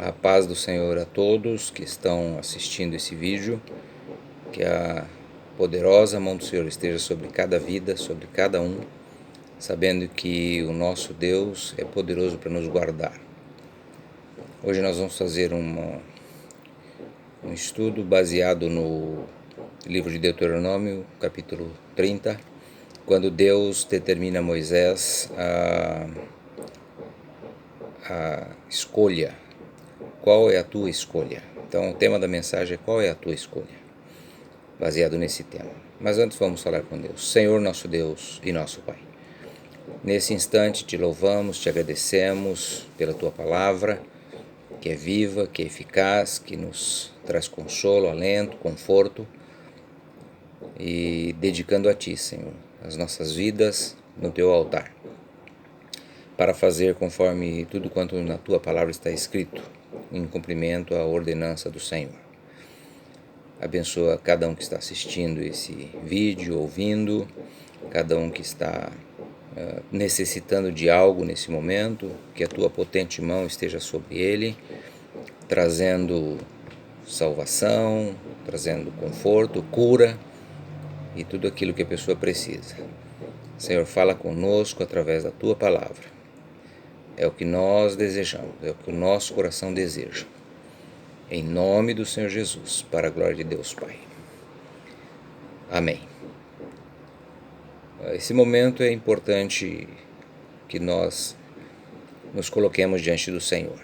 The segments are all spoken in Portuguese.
A paz do Senhor a todos que estão assistindo esse vídeo, que a poderosa mão do Senhor esteja sobre cada vida, sobre cada um, sabendo que o nosso Deus é poderoso para nos guardar. Hoje nós vamos fazer um estudo baseado no livro de Deuteronômio, capítulo 30, quando Deus determina a Moisés a escolha. Qual é a tua escolha? Então o tema da mensagem é: qual é a tua escolha? Baseado nesse tema. Mas antes vamos falar com Deus. Senhor, nosso Deus e nosso Pai, nesse instante te louvamos, te agradecemos pela tua palavra, que é viva, que é eficaz, que nos traz consolo, alento, conforto, e dedicando a ti, Senhor, as nossas vidas no teu altar, para fazer conforme tudo quanto na tua palavra está escrito, em cumprimento à ordenança do Senhor. Abençoa cada um que está assistindo esse vídeo, ouvindo, cada um que está necessitando de algo nesse momento, que a tua potente mão esteja sobre ele, trazendo salvação, trazendo conforto, cura e tudo aquilo que a pessoa precisa. Senhor, fala conosco através da tua palavra. É o que nós desejamos, é o que o nosso coração deseja. Em nome do Senhor Jesus, para a glória de Deus Pai. Amém. Esse momento é importante que nós nos coloquemos diante do Senhor.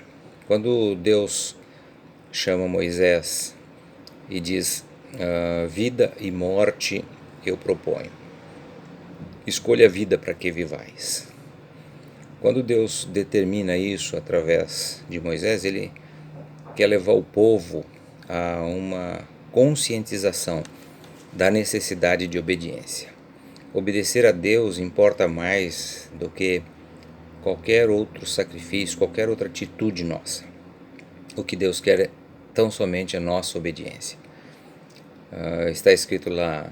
Quando Deus chama Moisés e diz: vida e morte eu proponho, escolha a vida para que vivais. Quando Deus determina isso através de Moisés, ele quer levar o povo a uma conscientização da necessidade de obediência. Obedecer a Deus importa mais do que qualquer outro sacrifício, qualquer outra atitude nossa. O que Deus quer é tão somente a nossa obediência. Está escrito lá: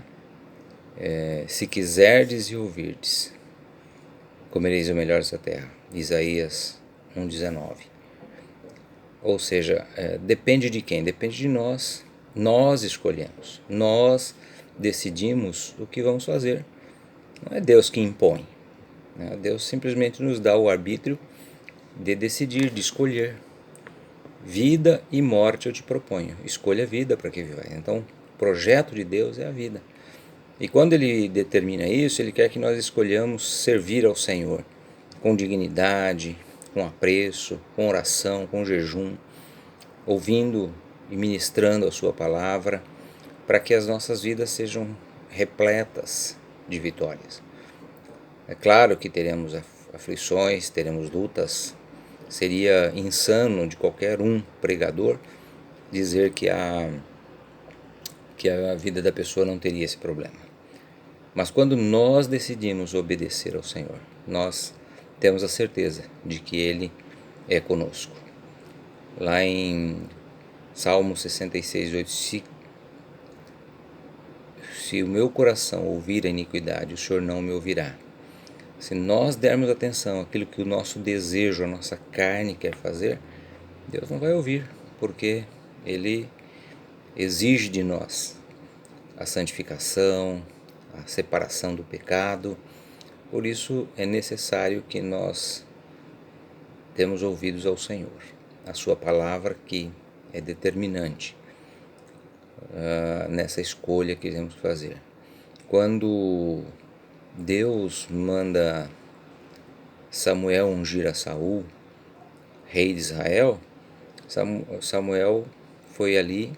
se quiserdes e ouvirdes, comereis o melhor dessa terra. Isaías 1,19. Ou seja, depende de quem? Depende de nós. Nós escolhemos, nós decidimos o que vamos fazer. Não é Deus que impõe, né? Deus simplesmente nos dá o arbítrio de decidir, de escolher. Vida e morte eu te proponho, escolha a vida para que vivais. Então, o projeto de Deus é a vida. E quando Ele determina isso, Ele quer que nós escolhamos servir ao Senhor com dignidade, com apreço, com oração, com jejum, ouvindo e ministrando a sua palavra, para que as nossas vidas sejam repletas de vitórias. É claro que teremos aflições, teremos lutas. Seria insano de qualquer um pregador dizer que a vida da pessoa não teria esse problema. Mas quando nós decidimos obedecer ao Senhor, nós temos a certeza de que Ele é conosco. Lá em Salmo 66:8, se o meu coração ouvir a iniquidade, o Senhor não me ouvirá. Se nós dermos atenção àquilo que o nosso desejo, a nossa carne quer fazer, Deus não vai ouvir, porque Ele exige de nós a santificação, a separação do pecado. Por isso é necessário que nós demos ouvidos ao Senhor, a sua palavra, que é determinante nessa escolha que iremos fazer. Quando Deus manda Samuel ungir a Saul, rei de Israel, Samuel foi ali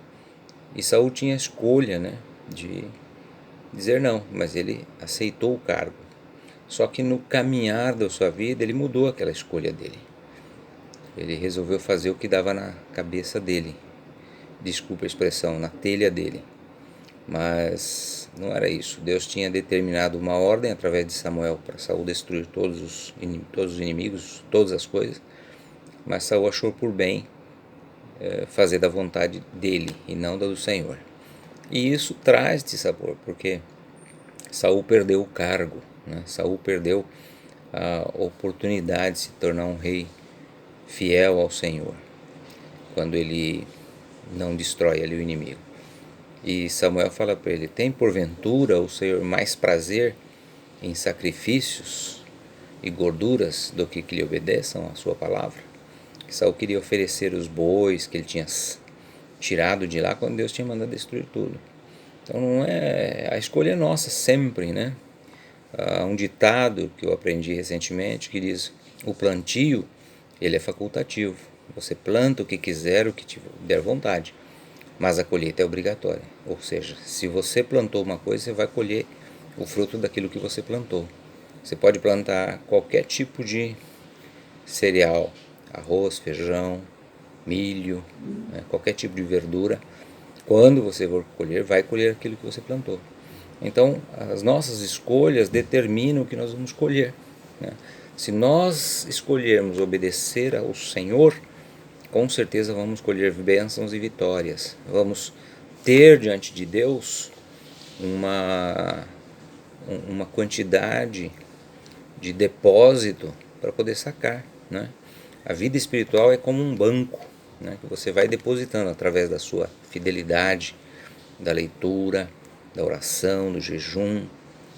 e Saul tinha a escolha, né, de dizer não, mas ele aceitou o cargo. Só que no caminhar da sua vida ele mudou aquela escolha dele. Ele resolveu fazer o que dava na cabeça dele, desculpa a expressão, na telha dele. Mas não era isso. Deus tinha determinado uma ordem através de Samuel para Saul destruir todos os inimigos, todas as coisas. Mas Saul achou por bem fazer da vontade dele e não da do Senhor. E isso traz dissabor, porque Saul perdeu o cargo, né? Saul perdeu a oportunidade de se tornar um rei fiel ao Senhor. quando ele não destrói ali o inimigo. E Samuel fala para ele: tem porventura o Senhor mais prazer em sacrifícios e gorduras do que lhe obedeçam a sua palavra? Saul queria oferecer os bois que ele tinha tirado de lá quando Deus tinha mandado destruir tudo. Então não é, a escolha é nossa sempre, né? Há um ditado que eu aprendi recentemente que diz: o plantio, ele é facultativo. Você planta o que quiser, o que te der vontade, mas a colheita é obrigatória. Ou seja, se você plantou uma coisa, você vai colher o fruto daquilo que você plantou. Você pode plantar qualquer tipo de cereal, arroz, feijão, milho, né, qualquer tipo de verdura. Quando você for colher, vai colher aquilo que você plantou. Então, as nossas escolhas determinam o que nós vamos colher, né? Se nós escolhermos obedecer ao Senhor, com certeza vamos colher bênçãos e vitórias. Vamos ter diante de Deus uma quantidade de depósito para poder sacar, né? A vida espiritual é como um banco, né, que você vai depositando através da sua fidelidade, da leitura, da oração, do jejum,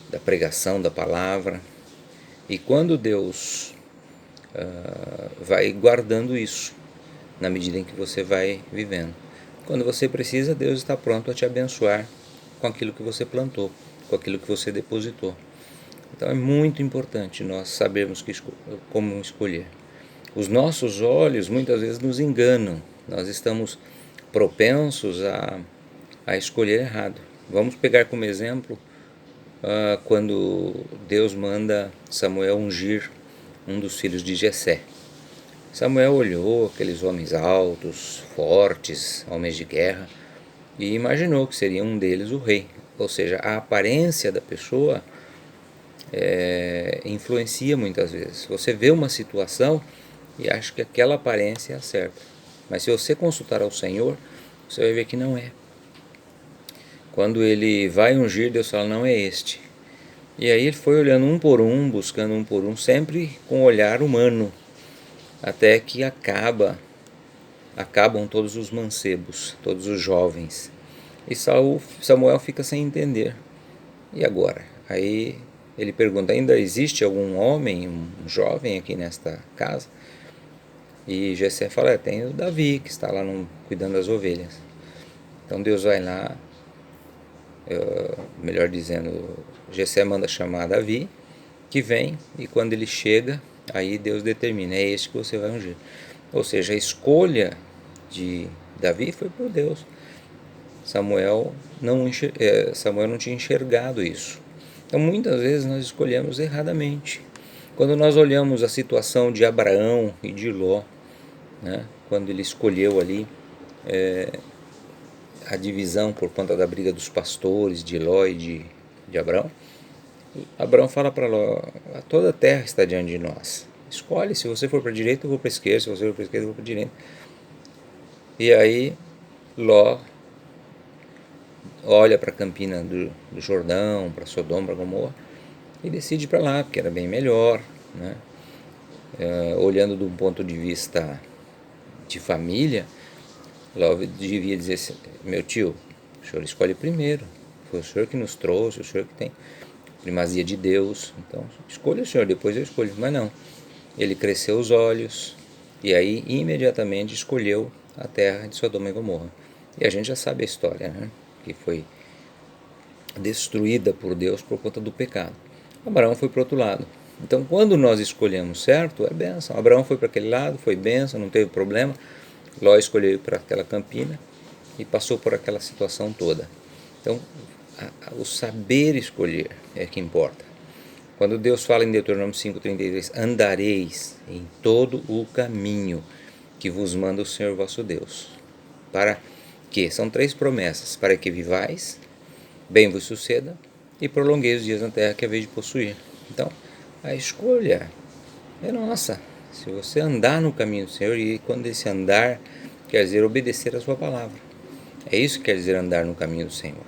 da pregação da palavra. E quando Deus vai guardando isso, na medida em que você vai vivendo. Quando você precisa, Deus está pronto a te abençoar com aquilo que você plantou, com aquilo que você depositou. Então é muito importante nós sabermos como escolher. Os nossos olhos muitas vezes nos enganam, nós estamos propensos a escolher errado. Vamos pegar como exemplo quando Deus manda Samuel ungir um dos filhos de Jessé. Samuel olhou aqueles homens altos, fortes, homens de guerra, e imaginou que seria um deles o rei. Ou seja, a aparência da pessoa influencia muitas vezes. Você vê uma situação e acha que aquela aparência é a certa, mas se você consultar ao Senhor, você vai ver que não é. Quando ele vai ungir, Deus fala: não é este. E aí ele foi olhando um por um, buscando um por um, sempre com um olhar humano, até que acabam todos os mancebos, todos os jovens. E Samuel fica sem entender. E agora? Aí ele pergunta: ainda existe algum homem, um jovem aqui nesta casa? E Jessé fala: tem o Davi, que está lá cuidando das ovelhas. Então Deus vai lá, melhor dizendo, Jessé manda chamar Davi, que vem, e quando ele chega, aí Deus determina: é este que você vai ungir. Ou seja, a escolha de Davi foi por Deus. Samuel não tinha enxergado isso. Então muitas vezes nós escolhemos erradamente. Quando nós olhamos a situação de Abraão e de Ló, né, quando ele escolheu ali a divisão por conta da briga dos pastores de Ló e de Abraão, Abraão fala para Ló: toda a terra está diante de nós, escolhe, se você for para a direita eu vou para a esquerda, se você for para a esquerda eu vou para a direita. E aí Ló olha para a campina do Jordão, para Sodoma, para Gomorra, e decide ir para lá, porque era bem melhor, né? Olhando de um ponto de vista de família, Ló devia dizer assim: meu tio, o senhor escolhe primeiro, foi o senhor que nos trouxe, o senhor que tem primazia de Deus, então escolha o senhor, depois eu escolho. Mas não, ele cresceu os olhos e aí imediatamente escolheu a terra de Sodoma e Gomorra. E a gente já sabe a história, né? Que foi destruída por Deus por conta do pecado. Abraão foi para o outro lado. Então, quando nós escolhemos certo, é bênção. Abraão foi para aquele lado, foi bênção, não teve problema. Ló escolheu para aquela campina e passou por aquela situação toda. Então, o saber escolher é que importa. Quando Deus fala em Deuteronômio 5,33, andareis em todo o caminho que vos manda o Senhor vosso Deus. Para que? São 3 promessas: para que vivais, bem vos suceda e prolongueis os dias na terra que haveis de possuir. Então, a escolha é nossa. Se você andar no caminho do Senhor, e quando esse andar quer dizer obedecer a sua palavra, é isso que quer dizer andar no caminho do Senhor.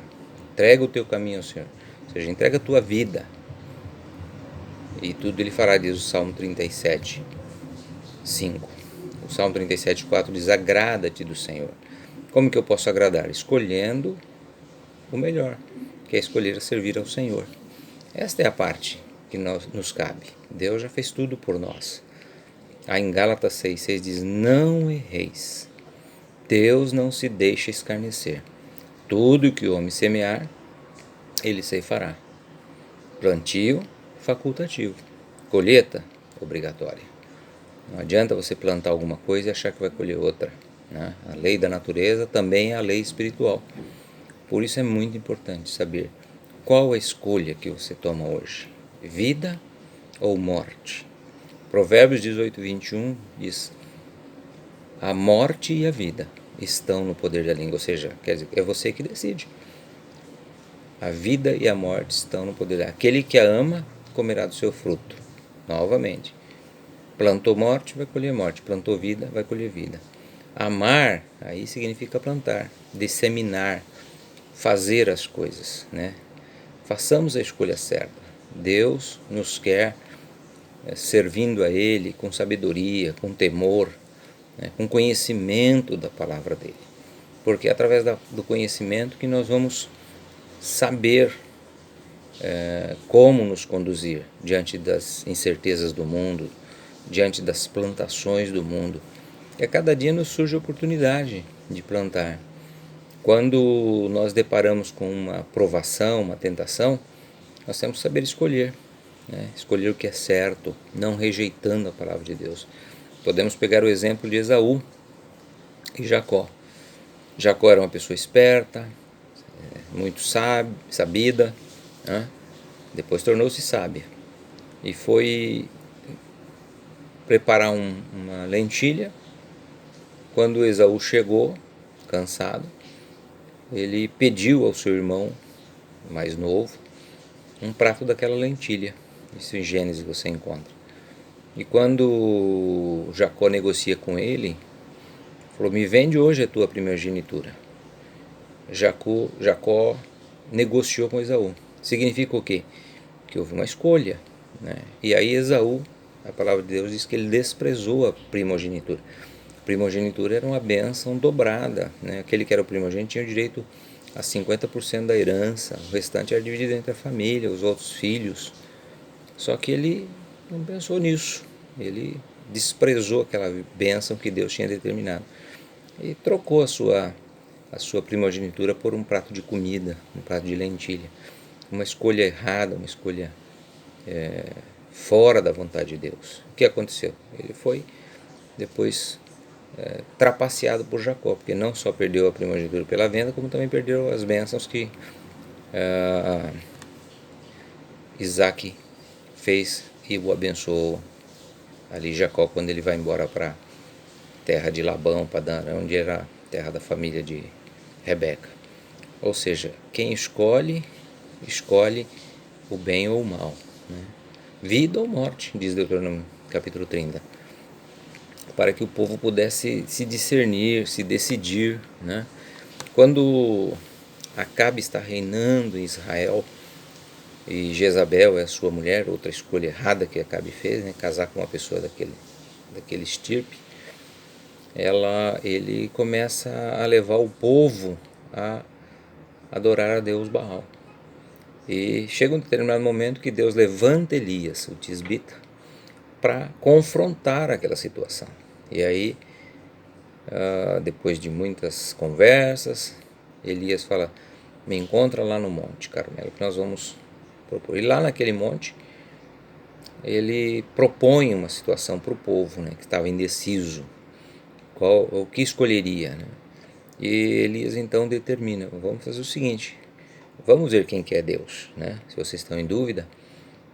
Entrega o teu caminho ao Senhor, ou seja, entrega a tua vida, e tudo ele fará, diz o Salmo 37, 5. O Salmo 37,4 diz: agrada-te do Senhor. Como que eu posso agradar? Escolhendo o melhor, que é escolher servir ao Senhor. Esta é a parte que nos cabe. Deus já fez tudo por nós. Aí em Gálatas 6,6 diz: não erreis. Deus não se deixa escarnecer. Tudo que o homem semear, ele ceifará. Plantio, facultativo. Colheita, obrigatória. Não adianta você plantar alguma coisa e achar que vai colher outra, né? A lei da natureza também é a lei espiritual. Por isso é muito importante saber qual a escolha que você toma hoje. Vida ou morte? Provérbios 18:21 diz: a morte e a vida estão no poder da língua. Ou seja, quer dizer, é você que decide. A vida e a morte estão no poder dela. Aquele que a ama comerá do seu fruto. Novamente, plantou morte, vai colher morte. Plantou vida, vai colher vida. Amar, aí significa plantar, disseminar, fazer as coisas, né? Façamos a escolha certa. Deus nos quer servindo a Ele com sabedoria, com temor, né? Com conhecimento da palavra dEle. Porque é através do conhecimento que nós vamos saber como nos conduzir diante das incertezas do mundo, diante das plantações do mundo. E a cada dia nos surge a oportunidade de plantar. Quando nós deparamos com uma provação, uma tentação, nós temos que saber escolher, né? Escolher o que é certo, não rejeitando a palavra de Deus. Podemos pegar o exemplo de Esaú e Jacó. Jacó era uma pessoa esperta, muito sabida, né? Depois tornou-se sábia e foi preparar uma lentilha. Quando Esaú chegou, cansado, ele pediu ao seu irmão mais novo um prato daquela lentilha. Isso em Gênesis você encontra. E quando Jacó negocia com ele, falou: me vende hoje a tua primogenitura. Jacó negociou com Esaú. Significa o quê? Que houve uma escolha, né? E aí Esaú, a palavra de Deus diz que ele desprezou a primogenitura. A primogenitura era uma bênção dobrada, né? Aquele que era o primogênito tinha o direito a 50% da herança, o restante era dividido entre a família, os outros filhos. Só que ele não pensou nisso, ele desprezou aquela bênção que Deus tinha determinado e trocou a sua primogenitura por um prato de comida, um prato de lentilha. Uma escolha errada, uma escolha fora da vontade de Deus. O que aconteceu? Ele foi depois trapaceado por Jacó, porque não só perdeu a primogenitura pela venda, como também perdeu as bênçãos que Isaac fez e o abençoou ali Jacó quando ele vai embora para a terra de Labão, Padã, onde era a terra da família de Rebeca. Ou seja, quem escolhe o bem ou o mal, né? Vida ou morte, diz Deuteronômio capítulo 30, para que o povo pudesse se discernir, se decidir, né? Quando Acabe está reinando em Israel e Jezabel é a sua mulher, outra escolha errada que Acabe fez, né? Casar com uma pessoa daquele estirpe, ele começa a levar o povo a adorar a Deus Baal. E chega um determinado momento que Deus levanta Elias, o tisbita, para confrontar aquela situação. E aí, depois de muitas conversas, Elias fala: me encontra lá no Monte Carmelo, que nós vamos propor. E lá naquele monte, ele propõe uma situação para o povo, né, que estava indeciso, o que escolheria, né? E Elias então determina: vamos fazer o seguinte, vamos ver quem que é Deus, né? Se vocês estão em dúvida,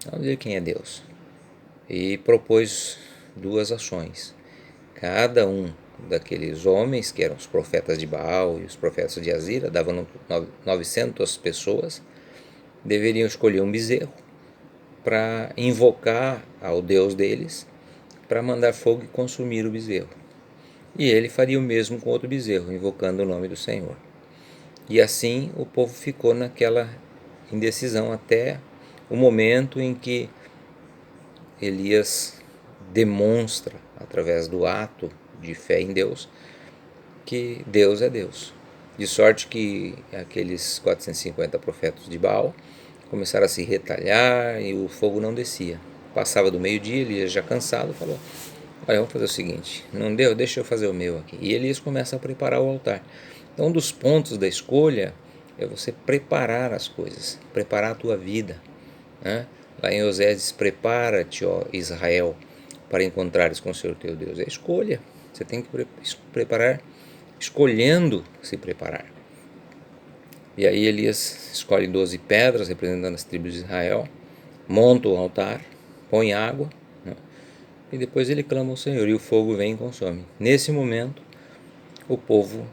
vamos ver quem é Deus. E propôs duas ações. Cada um daqueles homens, que eram os profetas de Baal e os profetas de Azira, davam 900 pessoas, deveriam escolher um bezerro para invocar ao Deus deles, para mandar fogo e consumir o bezerro. E ele faria o mesmo com outro bezerro, invocando o nome do Senhor. E assim o povo ficou naquela indecisão até o momento em que Elias demonstra, através do ato de fé em Deus, que Deus é Deus. De sorte que aqueles 450 profetas de Baal começaram a se retalhar e o fogo não descia. Passava do meio-dia, Elias já cansado falou: olha, vamos fazer o seguinte, não deu, deixa eu fazer o meu aqui. E Elias começa a preparar o altar. Então, um dos pontos da escolha é você preparar as coisas, preparar a tua vida, né? Lá em Osés diz: prepara-te, ó Israel, para encontrares com o Senhor teu Deus. É escolha, você tem que preparar, escolhendo se preparar. E aí Elias escolhe 12 pedras representando as tribos de Israel, monta o altar, põe água, né? E depois ele clama ao Senhor e o fogo vem e consome. Nesse momento o povo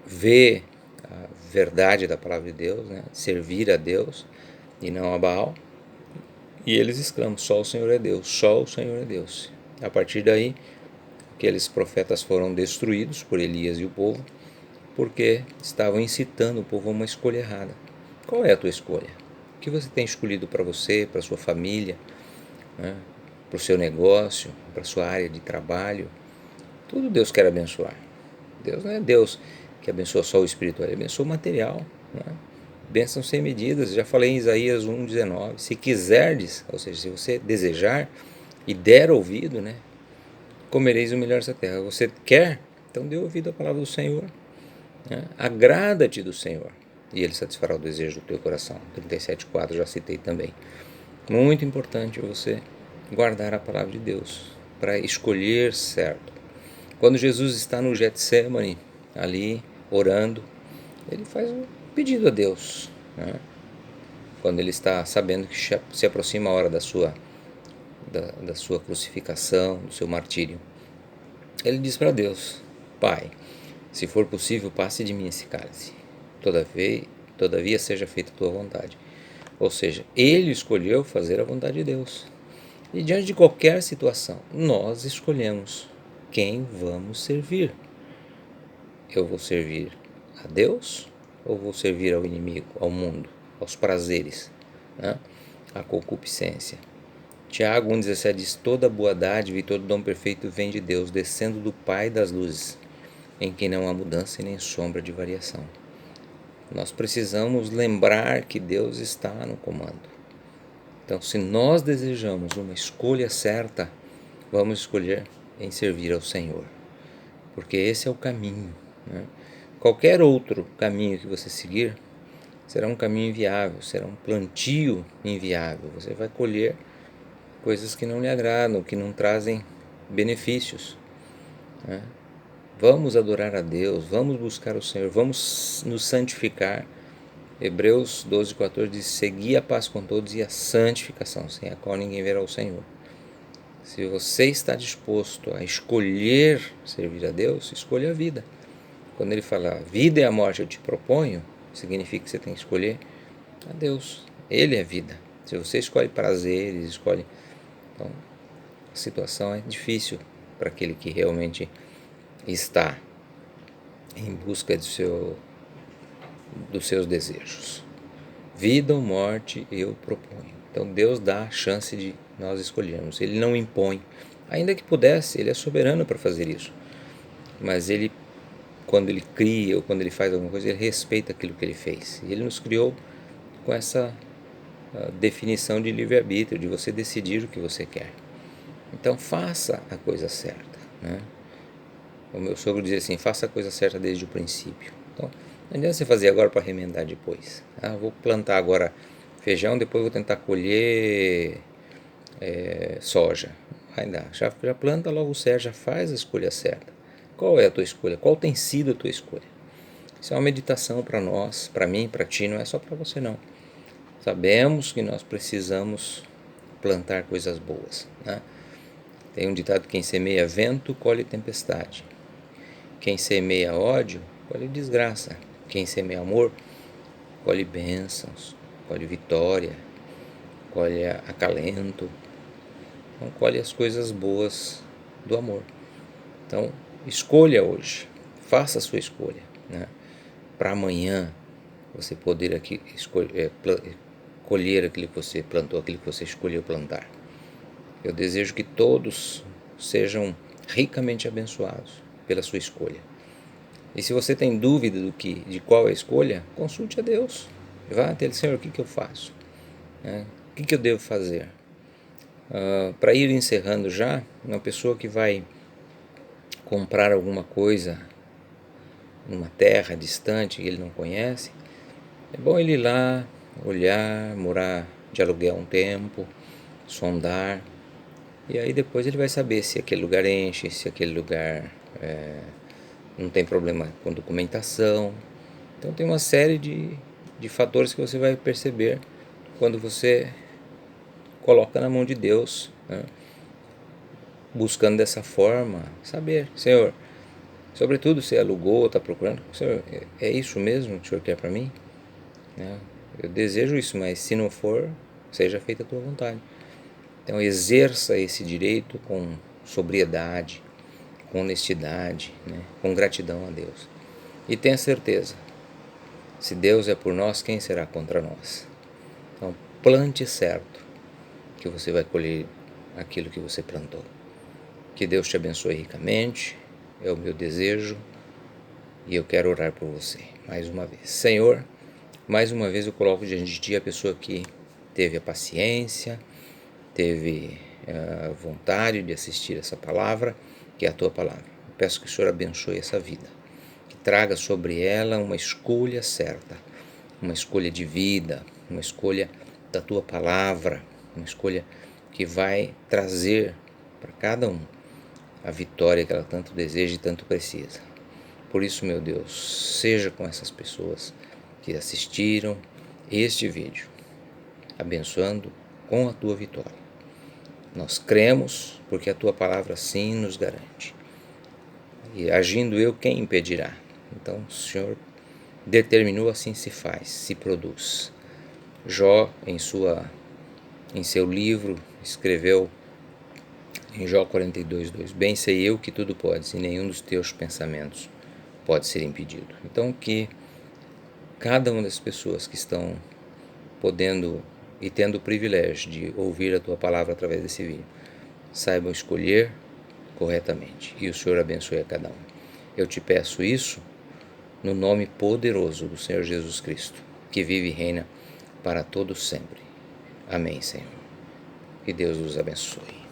vê a verdade da palavra de Deus, né? Servir a Deus e não a Baal, e eles exclamam: só o Senhor é Deus, só o Senhor é Deus. A partir daí aqueles profetas foram destruídos por Elias e o povo, porque estavam incitando o povo a uma escolha errada. Qual é a tua escolha? O que você tem escolhido para você, para sua família, né? Para o seu negócio, para a sua área de trabalho? Tudo Deus quer abençoar. Deus não é Deus que abençoa só o espiritual, Ele abençoa o material, né? Bênçãos sem medidas. Já falei em Isaías 1,19: se quiserdes, ou seja, se você desejar e der ouvido, né, comereis o melhor dessa terra. Você quer? Então dê ouvido à palavra do Senhor, né? Agrada-te do Senhor e Ele satisfará o desejo do teu coração. 37,4 já citei também. Muito importante você guardar a palavra de Deus para escolher certo. Quando Jesus está no Getsemane, ali orando, ele faz um pedido a Deus, né? Quando ele está sabendo que se aproxima a hora da sua crucificação, do seu martírio, ele diz para Deus: Pai, se for possível, passe de mim esse cálice, todavia seja feita a tua vontade. Ou seja, ele escolheu fazer a vontade de Deus. E diante de qualquer situação, nós escolhemos quem vamos servir. Eu vou servir a Deus ou vou servir ao inimigo, ao mundo, aos prazeres, né? À concupiscência. Tiago 1,17 diz: toda boa dádiva e todo dom perfeito vem de Deus, descendo do Pai das luzes, em quem não há mudança e nem sombra de variação. Nós precisamos lembrar que Deus está no comando. Então, se nós desejamos uma escolha certa, vamos escolher em servir ao Senhor, porque esse é o caminho, né? Qualquer outro caminho que você seguir será um caminho inviável, será um plantio inviável. Você vai colher coisas que não lhe agradam, que não trazem benefícios, né? Vamos adorar a Deus, vamos buscar o Senhor, vamos nos santificar. Hebreus 12,14 diz: segui a paz com todos e a santificação, sem a qual ninguém verá o Senhor. Se você está disposto a escolher servir a Deus, escolha a vida. Quando ele fala: a vida e a morte eu te proponho, significa que você tem que escolher a Deus. Ele é vida. Se você escolhe prazeres, escolhe... Então, a situação é difícil para aquele que realmente está em busca dos seus desejos. Vida ou morte eu proponho. Então Deus dá a chance de nós escolhermos. Ele não impõe. Ainda que pudesse, Ele é soberano para fazer isso. Mas Ele, quando Ele cria ou quando Ele faz alguma coisa, Ele respeita aquilo que Ele fez. E Ele nos criou com essa definição de livre-arbítrio, de você decidir o que você quer. Então faça a coisa certa, né? O meu sogro dizia assim: faça a coisa certa desde o princípio. Então, não adianta você fazer agora para remendar depois. Vou plantar agora feijão, depois vou tentar colher soja. Vai dar. Já planta logo certo, já faz a escolha certa. Qual é a tua escolha? Qual tem sido a tua escolha? Isso é uma meditação para nós, para mim, para ti, não é só para você não. Sabemos que nós precisamos plantar coisas boas, né? Tem um ditado: quem semeia vento, colhe tempestade. Quem semeia ódio, colhe desgraça. Quem semeia amor, colhe bênçãos, colhe vitória, colhe acalento. Então, colhe as coisas boas do amor. Então, escolha hoje, faça a sua escolha, né? Para amanhã você poder colher aquilo que você plantou, aquilo que você escolheu plantar. Eu desejo que todos sejam ricamente abençoados pela sua escolha. E se você tem dúvida de qual é a escolha, consulte a Deus. Vá até ele: Senhor, o que eu faço? O que eu devo fazer? Para ir encerrando já, uma pessoa que vai comprar alguma coisa numa terra distante que ele não conhece, é bom ele ir lá, olhar, morar de aluguel um tempo, sondar, e aí depois ele vai saber se aquele lugar enche, se aquele lugar não tem problema com documentação. Então tem uma série de fatores que você vai perceber quando você coloca na mão de Deus, né? Buscando dessa forma saber: Senhor, sobretudo se alugou, está procurando, Senhor, é isso mesmo que o Senhor quer para mim? Eu desejo isso, mas se não for, seja feita a tua vontade. Então exerça esse direito com sobriedade, com honestidade, né? Com gratidão a Deus. E tenha certeza, se Deus é por nós, quem será contra nós? Então plante certo, que você vai colher aquilo que você plantou. Que Deus te abençoe ricamente, é o meu desejo, e eu quero orar por você mais uma vez. Senhor, mais uma vez eu coloco diante de Ti a pessoa que teve a paciência, teve a vontade de assistir essa palavra, que é a Tua palavra. Eu peço que o Senhor abençoe essa vida, que traga sobre ela uma escolha certa, uma escolha de vida, uma escolha da Tua palavra, uma escolha que vai trazer para cada um a vitória que ela tanto deseja e tanto precisa. Por isso, meu Deus, seja com essas pessoas que assistiram este vídeo, abençoando com a Tua vitória. Nós cremos porque a Tua palavra assim nos garante. E agindo eu, quem impedirá? Então o Senhor determinou, assim se faz, se produz. Jó, em seu livro, escreveu em Jó 42:2: Bem sei eu que tudo podes, e nenhum dos teus pensamentos pode ser impedido. Então que cada uma das pessoas que estão podendo e tendo o privilégio de ouvir a Tua palavra através desse vídeo, saibam escolher corretamente, e o Senhor abençoe a cada um. Eu te peço isso no nome poderoso do Senhor Jesus Cristo, que vive e reina para todos sempre. Amém, Senhor. Que Deus os abençoe.